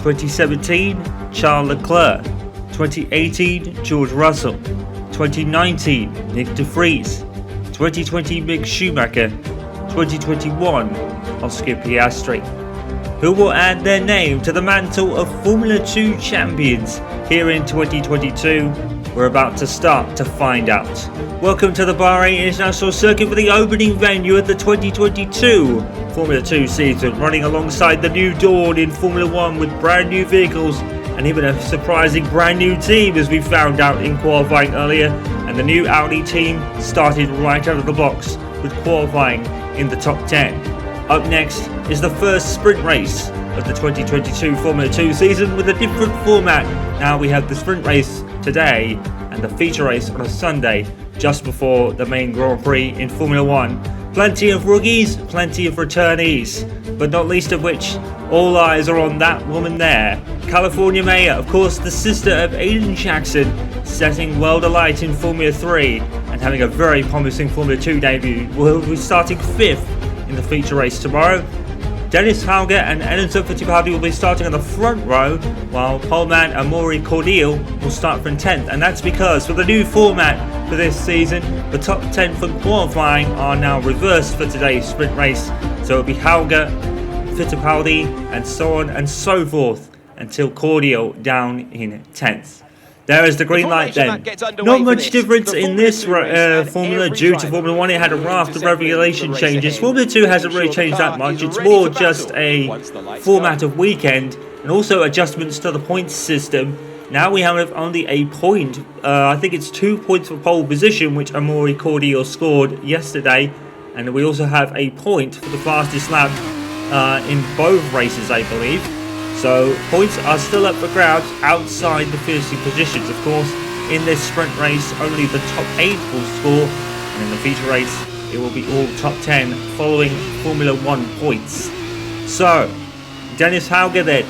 2017, Charles Leclerc. 2018, George Russell. 2019, Nick de Vries. 2020, Mick Schumacher. 2021, Oscar Piastri. Who will add their name to the mantle of Formula 2 champions here in 2022? We're about to start to find out. Welcome to the Bahrain International Circuit for the opening venue of the 2022 Formula 2 season, running alongside the new dawn in Formula 1 with brand new vehicles and even a surprising brand new team, as we found out in qualifying earlier. And the new Audi team started right out of the blocks with qualifying in the top 10. Up next is the first sprint race of the 2022 Formula 2 season with a different format. Now we have the sprint race today and the feature race on a Sunday just before the main Grand Prix in Formula 1. Plenty of rookies, plenty of returnees, but not least of which all eyes are on that woman there. California Mayor, of course the sister of Aiden Jackson, setting world alight in Formula 3 and having a very promising Formula 2 debut. Will be starting 5th in the feature race tomorrow. Dennis Hauger and Enzo Fittipaldi will be starting on the front row, while poleman Amuyu Iwasa will start from 10th. And that's because for the new format for this season, the top 10 from qualifying are now reversed for today's sprint race. So it'll be Hauger, Fittipaldi, and so on and so forth until Cordial down in 10th. There is the green light then. Not much difference in this formula due to Formula 1. It had a raft of regulation changes. Formula 2 hasn't really changed that much. It's more just a format of weekend and also adjustments to the points system. Now we have only a point. I think it's 2 points for pole position, which Amuyu Iwasa scored yesterday. And we also have a point for the fastest lap in both races, I believe. So points are still up for grabs outside the finishing positions. Of course, in this sprint race, only the top 8 will score, and in the feature race, it will be all top 10 following Formula 1 points. So, Dennis Hauger then,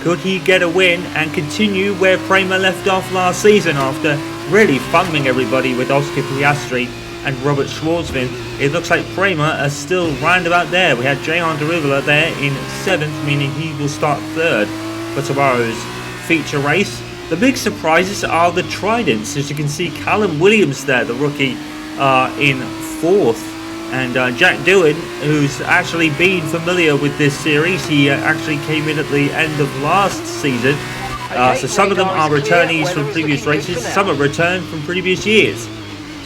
could he get a win and continue where Prema left off last season after really fumbling everybody with Oscar Piastri and Robert Schwartzman? It looks like Prema are still round about there. We had Jehan Derivela there in 7th, meaning he will start 3rd for tomorrow's feature race. The big surprises are the Tridents. As you can see, Callum Williams there, the rookie, in 4th. And Jack Doohan, who's actually been familiar with this series, he actually came in at the end of last season. So some of them are returnees from previous races, some are returned from previous years.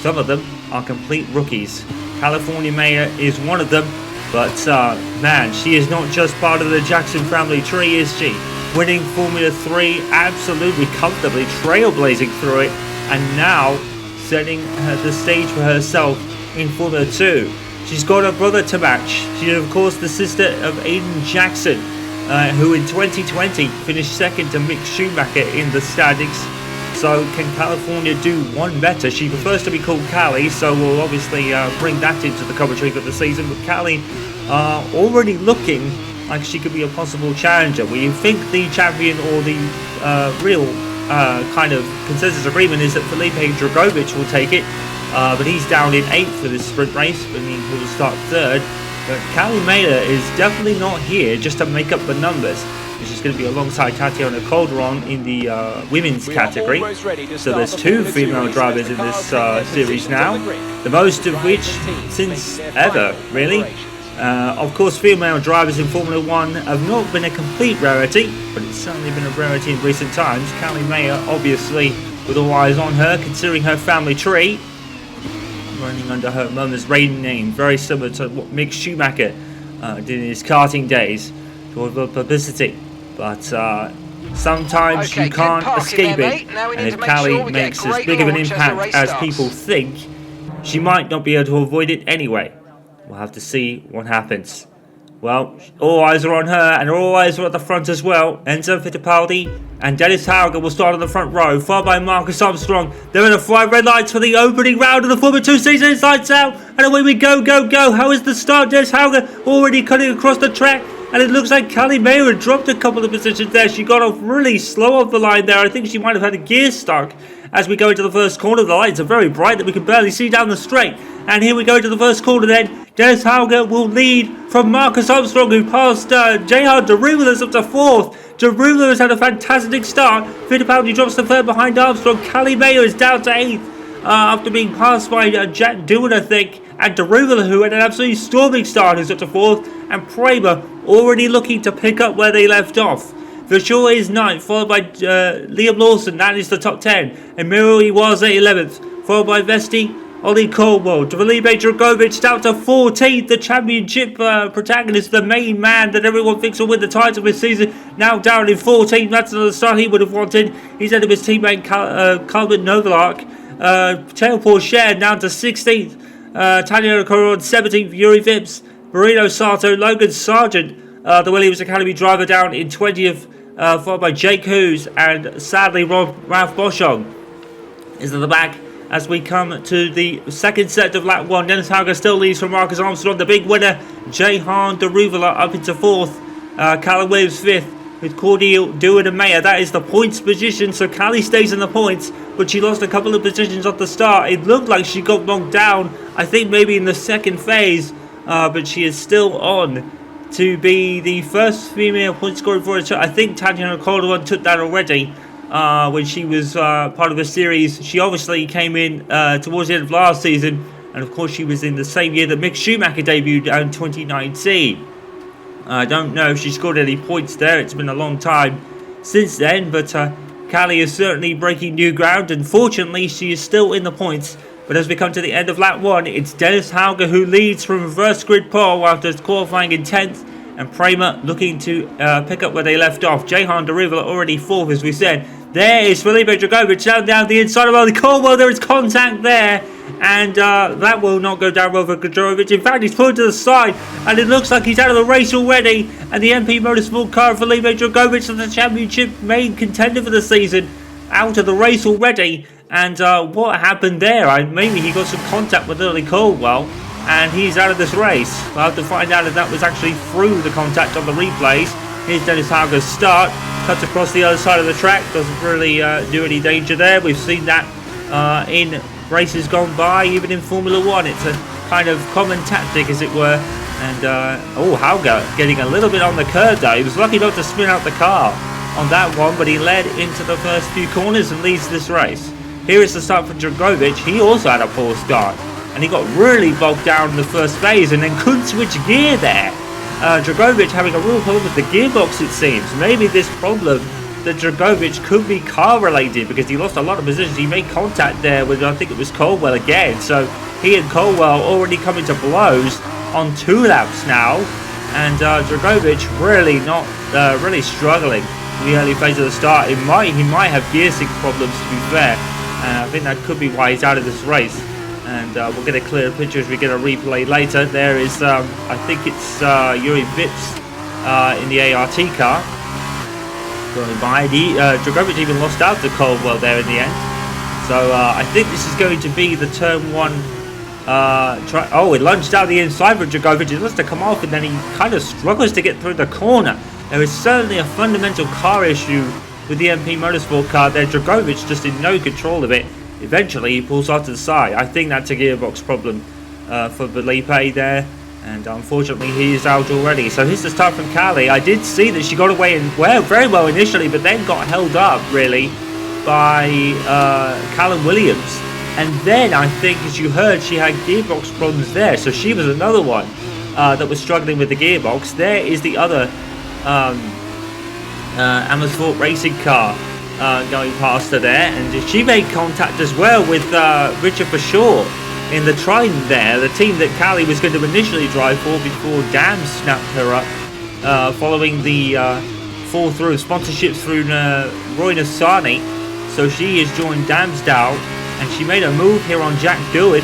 Some of them are complete rookies. California Mayor is one of them, but man, she is not just part of the Jackson family tree, is she? Winning Formula 3 absolutely comfortably, trailblazing through it, and now setting the stage for herself in Formula 2. She's got her brother to match. She is, of course, the sister of Aiden Jackson, who in 2020 finished 2nd to Mick Schumacher in the standings. So can California do one better? She prefers to be called Cali, so we'll obviously bring that into the commentary for the season. But Cali already looking like she could be a possible challenger. We think the champion or the real kind of consensus agreement is that Felipe Dragovic will take it. But he's down in 8th for this sprint race, meaning he will start 3rd. But Cali Maida is definitely not here just to make up the numbers. She's going to be alongside Tatiana Calderon in the women's category. So there's 2 female drivers in this series now, the most of which since ever, really. Of course, female drivers in Formula 1 have not been a complete rarity, but it's certainly been a rarity in recent times. Cali Mayer, obviously, with all eyes on her, considering her family tree, running under her mother's maiden name, very similar to what Mick Schumacher did in his karting days, to avoid publicity. But sometimes you can't escape it, and if Cali makes as big of an impact as people think, she might not be able to avoid it anyway. We'll have to see what happens. Well, all eyes are on her, and all eyes are at the front as well. Enzo Fittipaldi and Dennis Hauger will start on the front row, followed by Marcus Armstrong. They're in the 5 red lights for the opening round of the Formula 2 season. It's lights out, and away we go, go, go. How is the start? Dennis Hauger already cutting across the track, and it looks like Cali Mayer had dropped a couple of positions there. She got off really slow off the line there. I think she might have had a gear stuck. As we go into the first corner, the lights are very bright that we can barely see down the straight. And here we go to the first corner then. Dennis Hauger will lead from Marcus Armstrong, who passed Jehan Derivela up to 4th. Darula has had a fantastic start. Fittipaldi drops the third behind Armstrong. Callie Mayo is down to 8th after being passed by Jack Doohan, I think. And Darula, who had an absolutely storming start, is up to 4th. And Pramer already looking to pick up where they left off. Verschoor is 9th, followed by Liam Lawson. That is the top 10. And Amuyu Iwasa 11th, followed by Vesti, Ollie Caldwell. Felipe Dragovic down to 14th. The championship protagonist, the main man that everyone thinks will win the title this season. Now down in 14th. That's the start he would have wanted. He's ahead of his teammate Calvin Novalak. Tail Pourchaire down to 16th. Tanya Okoro on 17th. Yuri Vips. Marino Sato. Logan Sargent, the Williams Academy driver, down in 20th. Followed by Jake Hughes, and sadly Ralph Boschong is at the back as we come to the second set of lap 1. Dennis Hauger still leads from Marcus Armstrong. The big winner, Jehan Deruvala, up into 4th. Callum Williams 5th with Cordial, Doohan and Mayer. That is the points position, so Callie stays in the points, but she lost a couple of positions at the start. It looked like she got knocked down, I think maybe in the second phase, but she is still on to be the first female point scorer for it. I think Tatiana Caldwell took that already when she was part of the series. She obviously came in towards the end of last season, and of course she was in the same year that Mick Schumacher debuted in 2019. I don't know if she scored any points there. It's been a long time since then, but Callie is certainly breaking new ground, and fortunately she is still in the points. But as we come to the end of lap 1, it's Dennis Hauger who leads from reverse grid pole after qualifying in 10th, and Pramer looking to pick up where they left off. Jehan Deruvala already 4th, as we said. There is Felipe Dragovic down the inside of Ollie Caldwell. There is contact there, and that will not go down well for Dragovic. In fact, he's pulled to the side, and it looks like he's out of the race already. And the MP Motorsport car of Felipe Dragovic, the championship main contender for the season, out of the race already. And what happened there? Maybe he got some contact with Ollie Caldwell, and he's out of this race. We'll have to find out if that was actually through the contact on the replays. Here's Dennis Hauger's start. Cuts across the other side of the track. Doesn't really do any danger there. We've seen that in races gone by, even in Formula 1. It's a kind of common tactic, as it were. And, Hauger getting a little bit on the curve, though. He was lucky not to spin out the car on that one, but he led into the first few corners and leads this race. Here is the start for Dragovic. He also had a poor start, and he got really bogged down in the first phase and then couldn't switch gear there. Dragovic having a real problem with the gearbox, it seems. Maybe this problem that Dragovic could be car related, because he lost a lot of positions. He made contact there with, I think it was Caldwell again, so he and Caldwell already coming to blows on 2 laps now, and Dragovic really not really struggling in the early phase of the start. He might have gear sync problems, to be fair. I think that could be why he's out of this race, and we'll get a clearer picture as we get a replay later. There is, I think it's Yuri Vips in the ART car going by. Dragovic even lost out to Caldwell there in the end, so I think this is going to be the turn 1. It lunged out the inside for Dragovic. He wants to come off, and then he kind of struggles to get through the corner. There is certainly a fundamental car issue with the MP Motorsport car there. Dragovic just in no control of it. Eventually he pulls off to the side. I think that's a gearbox problem for Felipe there, and unfortunately he is out already. So here's the start from Callie. I did see that she got away very well initially, but then got held up really by Callum Williams, and then I think, as you heard, she had gearbox problems there, so she was another one that was struggling with the gearbox. There is the other Amuyu racing car going past her there, and she made contact as well with Richard Verschoor in the Trident there, the team that Callie was going to initially drive for before Dam snapped her up following the fall through of sponsorships through Roy Nassani. So she has joined Damsdale, and she made a move here on Jack Doohan,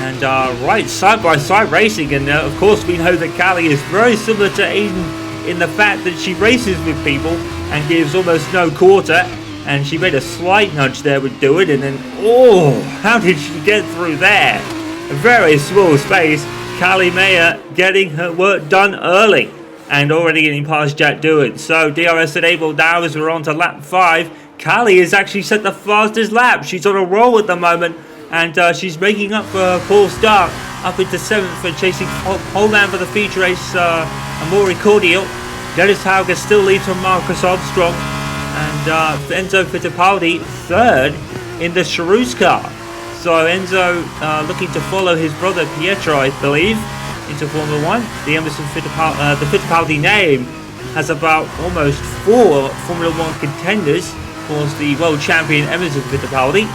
and right side by side racing. And of course we know that Callie is very similar to Aiden in the fact that she races with people and gives almost no quarter, and she made a slight nudge there with Doohan, and then how did she get through there? A very small space. Callie Mayer getting her work done early and already getting past Jack Doohan. So DRS enabled now as we're on to lap 5. Callie has actually set the fastest lap. She's on a roll at the moment, and she's making up for her poor start, up into 7th for chasing pole man for the feature race, Amaury Cordial. Dennis Hauger still leads from Marcus Armstrong, and Enzo Fittipaldi third in the Charouz car. So Enzo looking to follow his brother Pietro, I believe, into Formula 1. The the Fittipaldi name has about almost 4 Formula 1 contenders. Of course, the world champion Emerson Fittipaldi.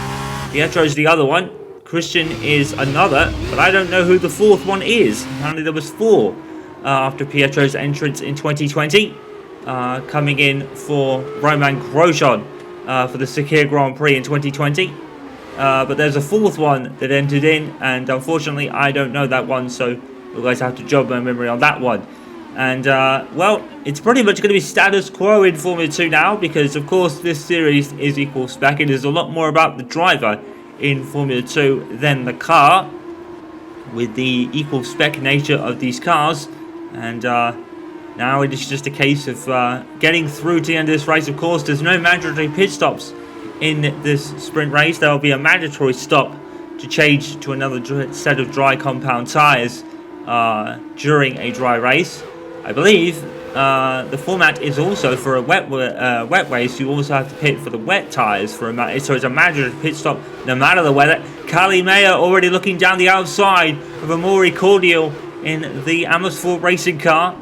Pietro's the other one. Christian is another, but I don't know who the 4th one is. Apparently there was 4 after Pietro's entrance in 2020. Coming in for Romain Grosjean for the Sakir Grand Prix in 2020. But there's a 4th one that entered in, and unfortunately I don't know that one, so you guys have to jog my memory on that one. And well, it's pretty much going to be status quo in Formula 2 now, because of course this series is equal spec. It is a lot more about the driver in Formula 2 than the car, with the equal spec nature of these cars. And now it is just a case of getting through to the end of this race. Of course, there's no mandatory pit stops in this sprint race. There will be a mandatory stop to change to another set of dry compound tyres during a dry race. I believe the format is also for a wet race. You also have to pit for the wet tyres so it's a mandatory pit stop no matter the weather. Kali Meyer already looking down the outside of Amaury Cordial in the Amersfoort racing car,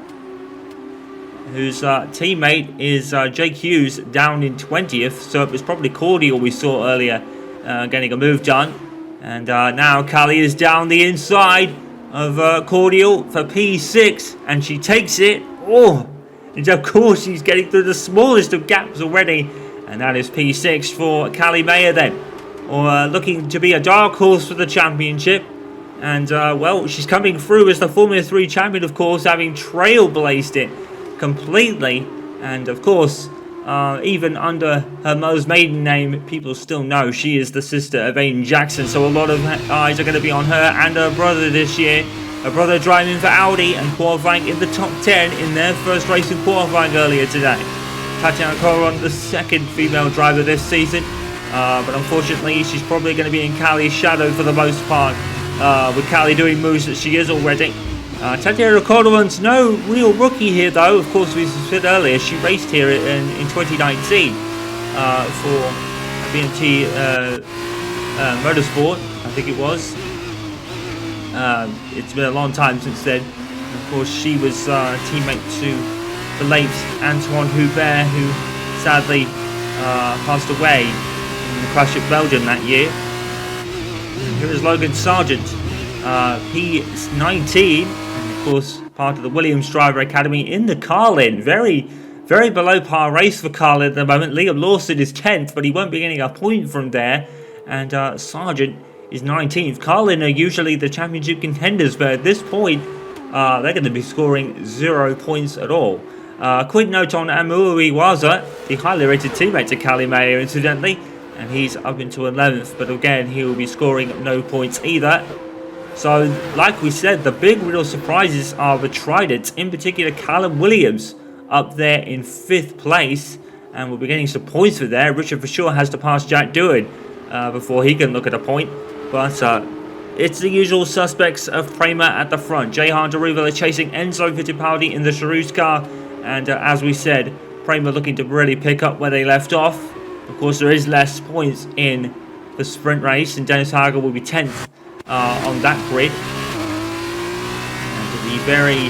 whose teammate is Jake Hughes down in 20th. So it was probably Cordial we saw earlier getting a move done. And now Kali is down the inside of Cordial for P6, and she takes it. Oh, and of course she's getting through the smallest of gaps already, and that is P6 for Kali Meyer then, or looking to be a dark horse for the championship. And well, she's coming through as the Formula 3 champion, of course, having trailblazed it completely. And of course, even under her mother's maiden name, people still know she is the sister of Aiden Jackson. So a lot of eyes are going to be on her and her brother this year. Her brother driving for Audi and qualifying in the top 10 in their first race in qualifying earlier today. Tatiana Coron, the 2nd female driver this season. But unfortunately, she's probably going to be in Kali's shadow for the most part, with Kali doing moves that she is already. Tatiana Cordovan's no real rookie here, though. Of course, we said earlier, she raced here in 2019 for BMT Motorsport, I think it was. It's been a long time since then. Of course, she was teammate to the late Antoine Hubert, who sadly passed away in the crash at Belgium that year. Here is Logan Sargent, P19, and of course part of the Williams Driver Academy in the Carlin. Very below par race for Carlin at the moment. Liam Lawson is 10th, but he won't be getting a point from there. And Sargent is 19th. Carlin are usually the championship contenders, but at this point, they're going to be scoring 0 points at all. Quick note on Amuyu Iwasa, the highly rated teammate to Kali Meyer, incidentally, and he's up into 11th, but again, he will be scoring no points either. So, like we said, the big real surprises are the Trident, in particular Callum Williams, up there in 5th place, and we'll be getting some points for there. Richard for sure has to pass Jack Doohan before he can look at a point. But it's the usual suspects of Prema at the front. Jehan Deruva chasing Enzo Fittipaldi in the Charouz car. And as we said, Prema looking to really pick up where they left off. Of course, there is less points in the sprint race, and Dennis Hager will be 10th on that grid. And the very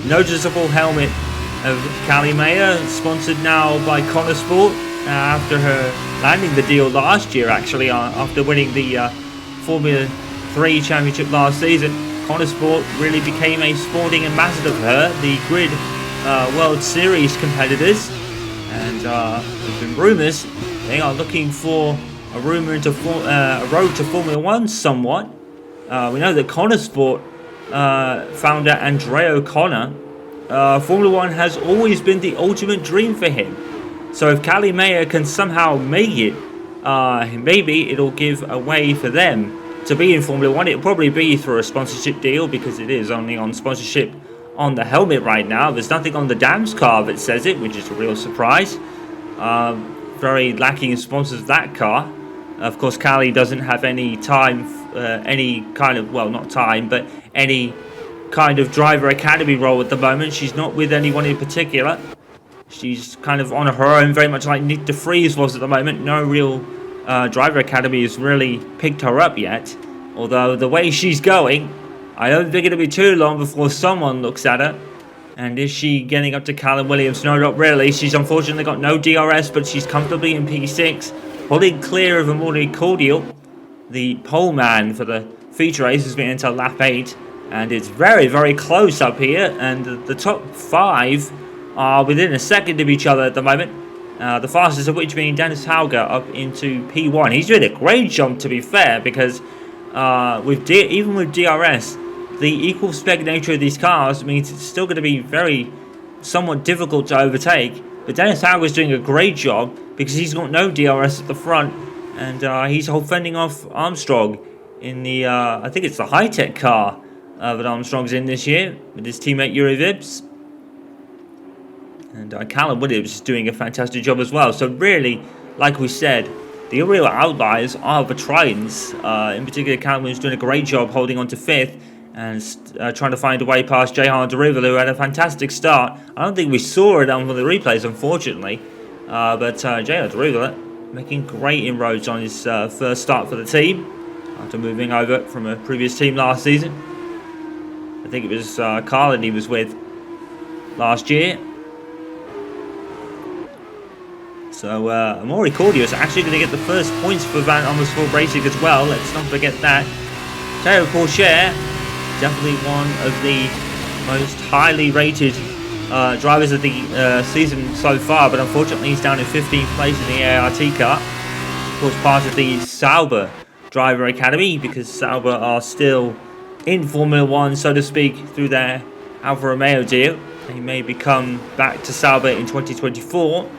noticeable helmet of Kali Meyer, sponsored now by Konnersport, after her landing the deal last year, actually, after winning the Formula 3 championship last season. Konnersport really became a sporting ambassador for her, the Grid World Series competitors. And there's been rumours they are looking for a road to Formula 1 somewhat. We know that Konnersport founder Andrea O'Connor, Formula 1 has always been the ultimate dream for him. So if Kali Meyer can somehow make it, maybe it'll give a way for them to be in Formula 1. It'll probably be through a sponsorship deal, because it is only on sponsorship on the helmet right now. There's nothing on the Dams car that says it, which is a real surprise. Very lacking in sponsors, that car. Of course, Kali doesn't have any time, any kind of, well, not time, but any kind of driver academy role at the moment. She's not with anyone in particular. She's kind of on her own, very much like Nick de Vries was at the moment. No real driver academy has really picked her up yet. Although the way she's going, I don't think it'll be too long before someone looks at her. And is she getting up to Callum Williams? No, not really. She's unfortunately got no DRS, but she's comfortably in P6. Holding clear of Amuyu Iwasa. The pole man for the feature race has been into lap 8. And it's very, very close up here. And the top 5 are within a second of each other at the moment. The fastest of which being Dennis Hauger up into P1. He's doing a great job, to be fair, because even with DRS, the equal spec nature of these cars means it's still going to be somewhat difficult to overtake. But Dennis Hauger's doing a great job because he's got no DRS at the front, and he's fending off Armstrong in the, I think it's the high-tech car that Armstrong's in this year with his teammate Yuri Vips. And Callum Williams is doing a fantastic job as well. So really, like we said, the real outliers are the Tridents. In particular, Callum Williams doing a great job holding on to 5th and trying to find a way past Jehan Deriva, who had a fantastic start. I don't think we saw it on the replays, unfortunately. But Jehan Deriva making great inroads on his first start for the team after moving over from a previous team last season. I think it was Carlin he was with last year. So Amuyu Iwasa is actually going to get the first points for Van Amersfoort Racing as well. Let's not forget that. Théo Pourchaire, definitely one of the most highly rated drivers of the season so far, but unfortunately he's down in 15th place in the ART car. Of course, part of the Sauber Driver Academy, because Sauber are still in Formula 1, so to speak, through their Alfa Romeo deal. They may become back to Sauber in 2024.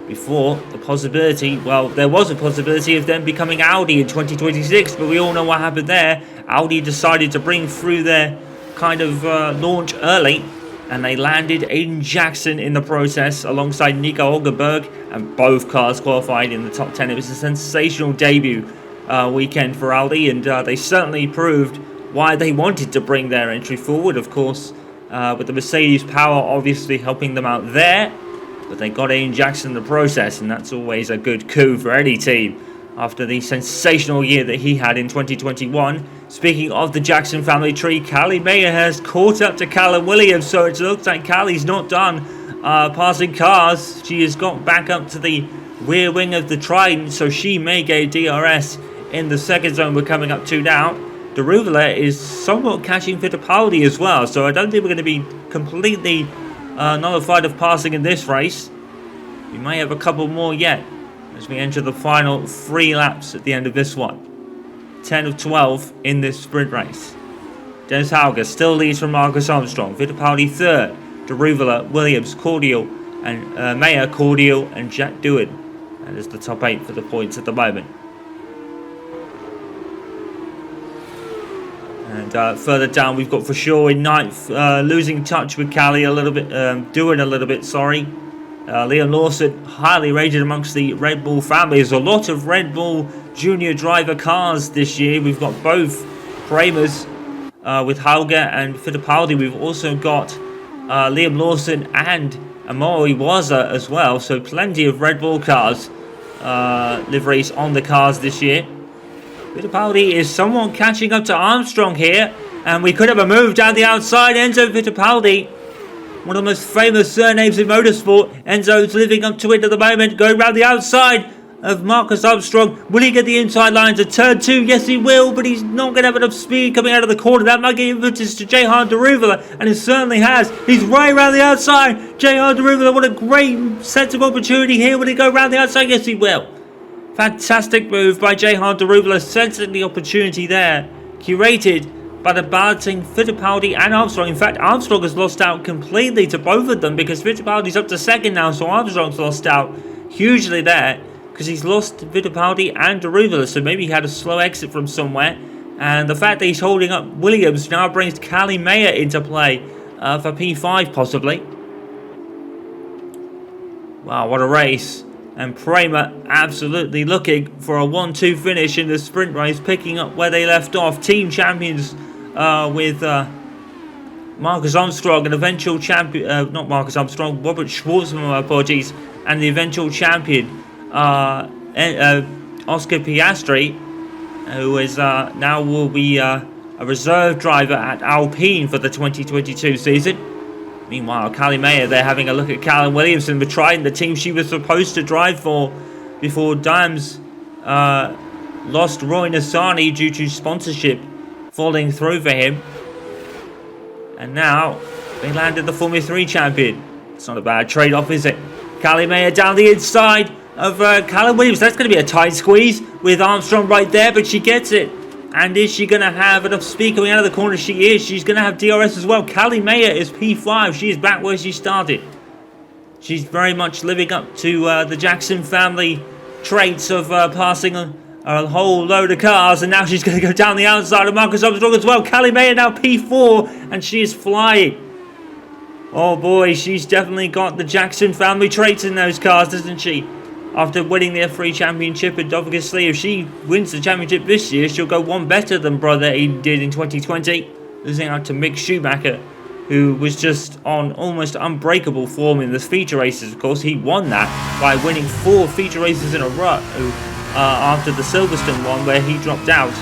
Before the possibility, well, there was a possibility of them becoming Audi in 2026, but we all know what happened there. Audi decided to bring through their kind of launch early, and they landed Aiden Jackson in the process alongside Nico Hülkenberg, and both cars qualified in the top 10. It was a sensational debut weekend for Audi, and they certainly proved why they wanted to bring their entry forward, of course, with the Mercedes power obviously helping them out there. But they got Aiden Jackson in the process, and that's always a good coup for any team after the sensational year that he had in 2021. Speaking of the Jackson family tree, Callie Mayer has caught up to Callum Williams, so it looks like Callie's not done passing cars. She has got back up to the rear wing of the Trident, so she may get DRS in the second zone we're coming up to now. Deriva is somewhat catching Fittipaldi as well, so I don't think we're going to be completely nullified of passing in this race. We may have a couple more yet as we enter the final 3 laps at the end of this one. 10 of 12 in this sprint race. Dennis Hauger still leads from Marcus Armstrong. Fittipaldi 3rd. Deriva, Williams, Cordial, and Mayer, Cordial, and Jack Doohan. That is the top 8 for the points at the moment. And further down, we've got for sure in 9th, losing touch with Callie a little bit, Doohan a little bit, sorry. Liam Lawson, highly rated amongst the Red Bull family. There's a lot of Red Bull junior driver cars this year. We've got both Kramers with Hauger and Fittipaldi. We've also got Liam Lawson and Amuyu Iwasa as well. So plenty of Red Bull cars, liveries on the cars this year. Fittipaldi is somewhat catching up to Armstrong here, and we could have a move down the outside. Enzo Fittipaldi, one of the most famous surnames in motorsport. Enzo's living up to it at the moment, going round the outside of Marcus Armstrong. Will he get the inside line to turn 2? Yes, he will, but he's not going to have enough speed coming out of the corner. That might give impetus to Jehan Deriva, and it certainly has. He's right around the outside. Jehan Deriva, what a great sense of opportunity here. Will he go round the outside? Yes, he will. Fantastic move by Jehan Deriva, sensing the opportunity there. Curated by the balancing Fittipaldi and Armstrong. In fact, Armstrong has lost out completely to both of them because Fittipaldi's up to 2nd now, so Armstrong's lost out hugely there because he's lost Fittipaldi and Deriva, so maybe he had a slow exit from somewhere. And the fact that he's holding up Williams now brings Callie Mayer into play for P5 possibly. Wow, what a race. And Prema absolutely looking for a 1-2 finish in the sprint race, picking up where they left off. Team champions with Marcus Armstrong, an eventual champion, not Marcus Armstrong, Robert Schwartzman, my apologies, and the eventual champion, Oscar Piastri, who is now will be a reserve driver at Alpine for the 2022 season. Meanwhile, Callie Mayer, they're having a look at Callum Williamson with Trident, the team she was supposed to drive for before Dimes lost Roy Nassani due to sponsorship falling through for him. And now they landed the Formula 3 champion. It's not a bad trade-off, is it? Callie Mayer down the inside of Callum Williams. That's going to be a tight squeeze with Armstrong right there, but she gets it. And is she going to have enough speed coming out of the corner? She is. She's going to have DRS as well. Callie Mayer is P5. She is back where she started. She's very much living up to the Jackson family traits of passing a whole load of cars. And now she's going to go down the outside of Marcus Armstrong as well. Callie Mayer now P4, and she is flying. Oh boy, she's definitely got the Jackson family traits in those cars, doesn't she? After winning the F3 championship, and obviously if she wins the championship this year, she'll go one better than brother Aiden did in 2020, losing out to Mick Schumacher, who was just on almost unbreakable form in the feature races. Of course, he won that by winning 4 feature races in a row after the Silverstone one, where he dropped out.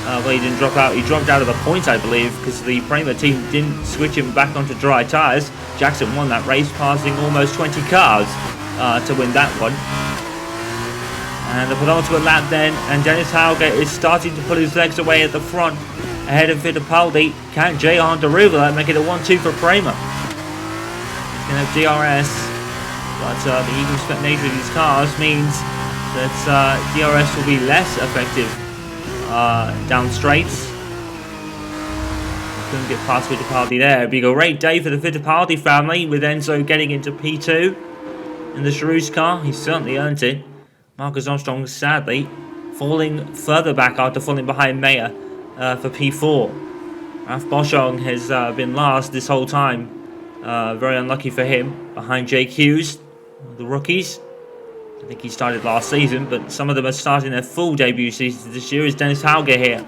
Well, he didn't drop out, he dropped out of the points, I believe, because the Prema team didn't switch him back onto dry tyres. Jackson won that race, passing almost 20 cars to win that one. And the penultimate lap then, and Dennis Hauger is starting to pull his legs away at the front, ahead of Fittipaldi. Can Jehan Deruva make it a 1-2 for Prema? He's going to have DRS, but the even spec nature of these cars means that DRS will be less effective down straights. Couldn't get past Fittipaldi there. It'd be a great day for the Fittipaldi family, with Enzo getting into P2 in the Charouz car. He certainly earned it. Marcus Armstrong, sadly, falling further back after falling behind Mayer for P4. Ralph Boschung has been last this whole time. Very unlucky for him, behind Jake Hughes, the rookies. I think he started last season, but some of them are starting their full debut seasons this year. Is Dennis Hauger here,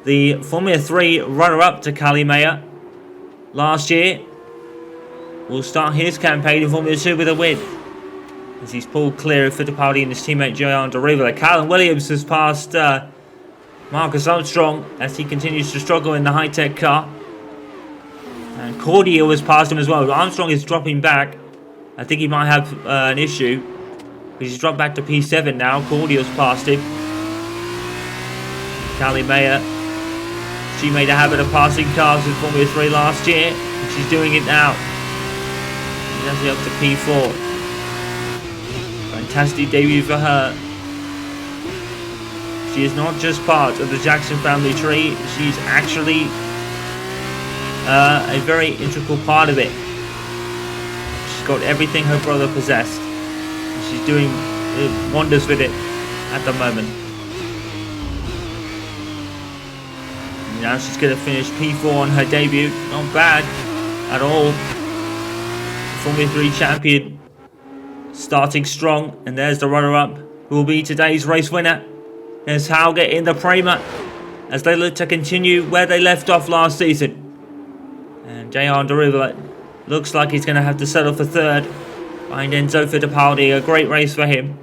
the Formula 3 runner-up to Callie Mayer last year, will start his campaign in Formula 2 with a win, as he's pulled clear of Fittipaldi and his teammate Jehan Deruva. Callum Williams has passed Marcus Armstrong as he continues to struggle in the high-tech car. And Cordial has passed him as well. Armstrong is dropping back. I think he might have an issue, because he's dropped back to P7 now. Cordial's passed him. Callie Mayer, she made a habit of passing cars in Formula 3 last year, and she's doing it now. She's actually up to P4. Fantastic debut for her. She is not just part of the Jackson family tree, she's actually a very integral part of it. She's got everything her brother possessed. She's doing wonders with it at the moment. And now she's going to finish P4 on her debut. Not bad at all. Formula 3 champion starting strong, and there's the runner-up who will be today's race winner. There's Hauger in the Prema as they look to continue where they left off last season. And Jehan Deruva looks like he's going to have to settle for third behind Enzo Fittipaldi. A great race for him.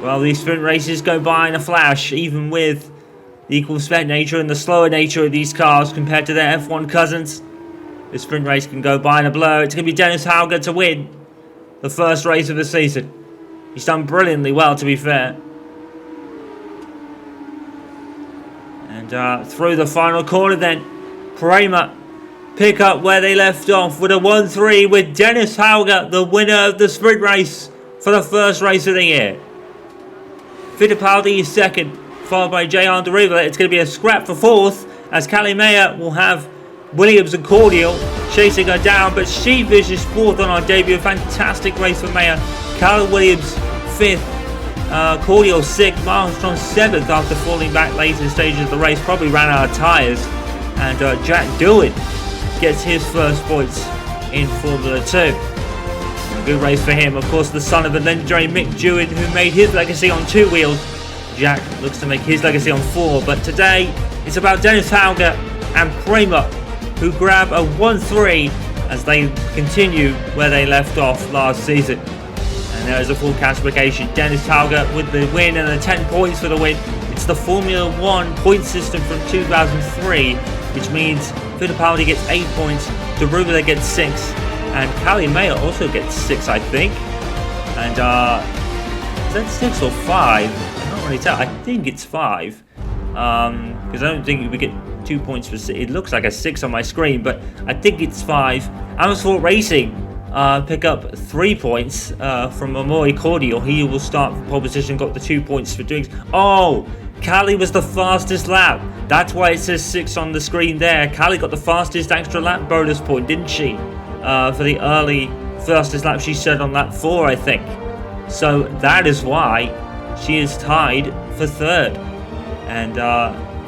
Well, these sprint races go by in a flash, even with the equal spec nature and the slower nature of these cars compared to their F1 cousins. The sprint race can go by in a blur. It's going to be Dennis Hauger to win the first race of the season. He's done brilliantly well, to be fair. And through the final corner then, Prema pick up where they left off with a 1-3, with Dennis Hauger the winner of the sprint race for the first race of the year. Fittipaldi is second, followed by Jehan Deruva. It's going to be a scrap for fourth, as Callie Mayer will have Williams and Cordial chasing her down, but she finishes fourth on her debut. A fantastic race for Mayer. Callum Williams fifth, Cordial sixth, Armstrong seventh after falling back late in the stages of the race, probably ran out of tyres. And Jack Doohan gets his first points in Formula 2. A good race for him. Of course, the son of the legendary Mick Doohan, who made his legacy on 2 wheels. Jack looks to make his legacy on 4, but today It's about Dennis Hauger and Prema, who grab a 1-3 as they continue where they left off last season. And there is a full classification. Dennis Hauger with the win and the 10 points for the win. It's the Formula 1 point system from 2003, which means Fittipaldi gets 8 points, Deruba gets 6, and Callie Mayer also gets 6, I think. And is that 6 or 5? I can't really tell. I think it's 5. Because I don't think we get 2 points for 6. It looks like a 6 on my screen, but I think it's 5. Amuyu Racing pick up 3 points from Amuyu Iwasa. He will start for pole position, got the 2 points for doing. Oh, Callie was the fastest lap. That's why it says 6 on the screen there. Callie got the fastest extra lap bonus point, didn't she? For the early fastest lap she said on lap 4, I think. So that is why she is tied for 3rd. And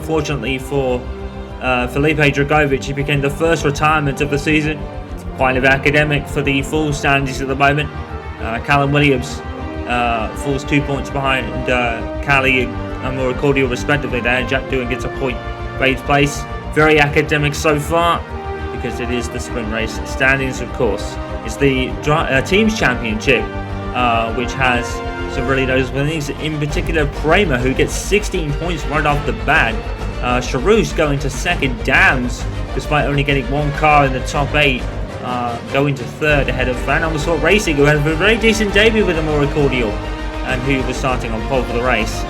fortunately for Felipe Dragovic, he became the first retirement of the season. It's kind of academic for the full standings at the moment. Callum Williams falls 2 points behind Callie and Amuyu Iwasa respectively there. Jack Doohan gets a point for 8th place. Very academic so far because it is the sprint race standings, of course. It's the teams championship, which has some really noticeable things, in particular Prema, who gets 16 points right off the bat. Charouz going to 2nd, Dams, despite only getting 1 car in the top 8, going to 3rd ahead of Konnersport Racing, who had a very decent debut with Amuyu Iwasa and who was starting on pole for the race.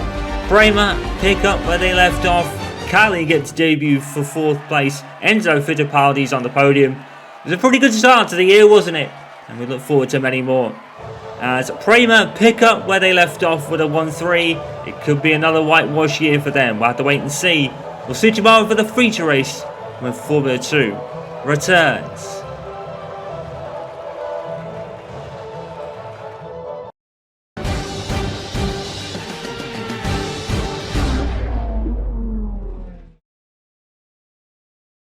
Prema pick up where they left off. Callie gets debut for 4th place. Enzo Fittipaldi's on the podium. It was a pretty good start to the year, wasn't it? And we look forward to many more. As Prema pick up where they left off with a 1-3, it could be another whitewash year for them. We'll have to wait and see. We'll see you tomorrow for the feature race when Formula 2 returns.